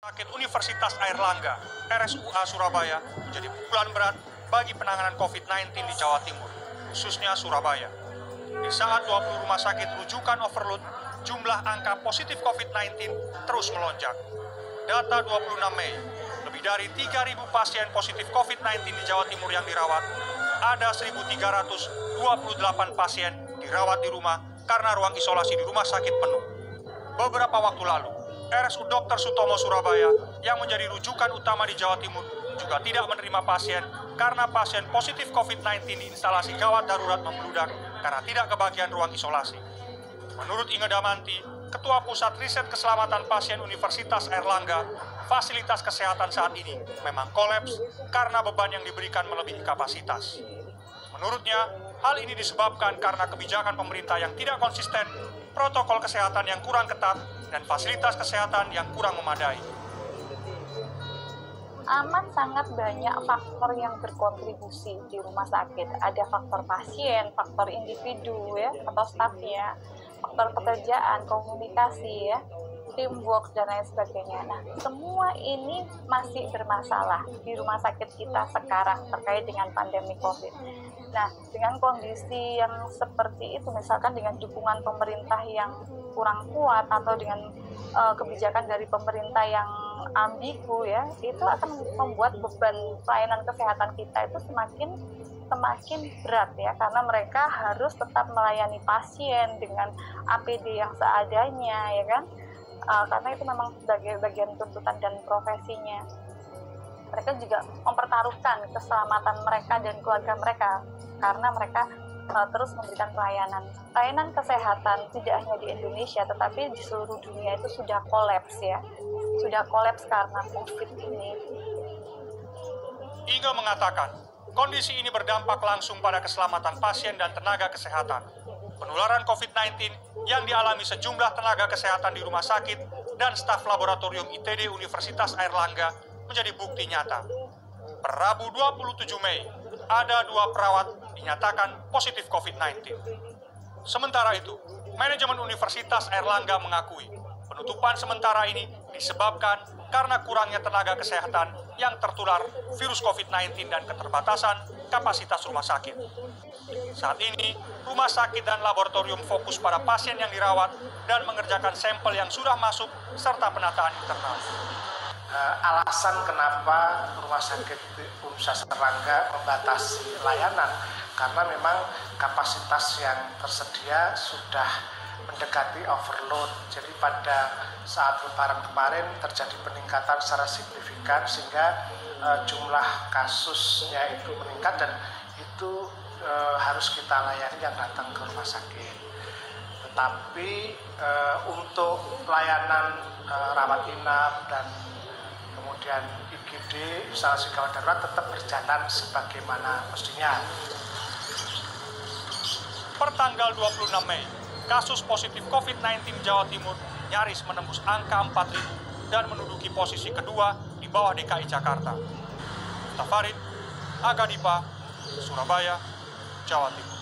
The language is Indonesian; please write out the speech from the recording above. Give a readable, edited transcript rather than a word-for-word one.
Sakit Universitas Airlangga, RSUA Surabaya, menjadi pukulan berat bagi penanganan COVID-19 di Jawa Timur, khususnya Surabaya. Di saat 20 rumah sakit rujukan overload, jumlah angka positif COVID-19 terus melonjak. Data 26 Mei, lebih dari 3.000 pasien positif COVID-19 di Jawa Timur yang dirawat, ada 1.328 pasien dirawat di rumah karena ruang isolasi di rumah sakit penuh. Beberapa waktu lalu, RSU Dr. Sutomo Surabaya yang menjadi rujukan utama di Jawa Timur juga tidak menerima pasien karena pasien positif COVID-19 di instalasi gawat darurat membludak karena tidak kebagian ruang isolasi. Menurut Inge Damanti, Ketua Pusat Riset Keselamatan Pasien Universitas Airlangga, fasilitas kesehatan saat ini memang kolaps karena beban yang diberikan melebihi kapasitas. Menurutnya, hal ini disebabkan karena kebijakan pemerintah yang tidak konsisten, protokol kesehatan yang kurang ketat, dan fasilitas kesehatan yang kurang memadai. Amat sangat banyak faktor yang berkontribusi di rumah sakit. Ada faktor pasien, faktor individu ya, atau stafnya, faktor pekerjaan, komunikasi ya, teamwork dan lain sebagainya. Nah, semua ini masih bermasalah di rumah sakit kita sekarang terkait dengan pandemi COVID. Nah, dengan kondisi yang seperti itu, misalkan dengan dukungan pemerintah yang kurang kuat atau dengan kebijakan dari pemerintah yang ambigu ya, itu akan membuat beban pelayanan kesehatan kita itu semakin berat ya, karena mereka harus tetap melayani pasien dengan APD yang seadanya ya kan, karena itu memang sebagai bagian tuntutan dan profesinya. Mereka juga mempertaruhkan keselamatan mereka dan keluarga mereka karena mereka terus memberikan pelayanan kesehatan tidak hanya di Indonesia tetapi di seluruh dunia itu sudah kolaps ya, sudah kolaps karena COVID ini. Inge mengatakan, kondisi ini berdampak langsung pada keselamatan pasien dan tenaga kesehatan. Penularan COVID-19 yang dialami sejumlah tenaga kesehatan di rumah sakit dan staf laboratorium ITD Universitas Airlangga menjadi bukti nyata. Per Rabu 27 Mei, ada 2 perawat dinyatakan positif COVID-19. Sementara itu, manajemen Universitas Airlangga mengakui penutupan sementara ini disebabkan karena kurangnya tenaga kesehatan yang tertular virus COVID-19 dan keterbatasan kapasitas rumah sakit. Saat ini, rumah sakit dan laboratorium fokus pada pasien yang dirawat dan mengerjakan sampel yang sudah masuk serta penataan internal. Alasan kenapa rumah sakit Universitas Airlangga membatasi layanan karena memang kapasitas yang tersedia sudah mendekati overload. Jadi pada saat Lebaran kemarin terjadi peningkatan secara signifikan sehingga jumlah kasusnya itu meningkat dan itu harus kita layani yang datang ke rumah sakit. Tetapi untuk pelayanan rawat inap dan kemudian IGD, instalasi gawat darurat tetap berjalan sebagaimana mestinya. Pertanggal 26 Mei, kasus positif COVID-19 Jawa Timur nyaris menembus angka 4.000 dan menduduki posisi kedua di bawah DKI Jakarta. Tafarid, Aga Dipa, Surabaya, Jawa Timur.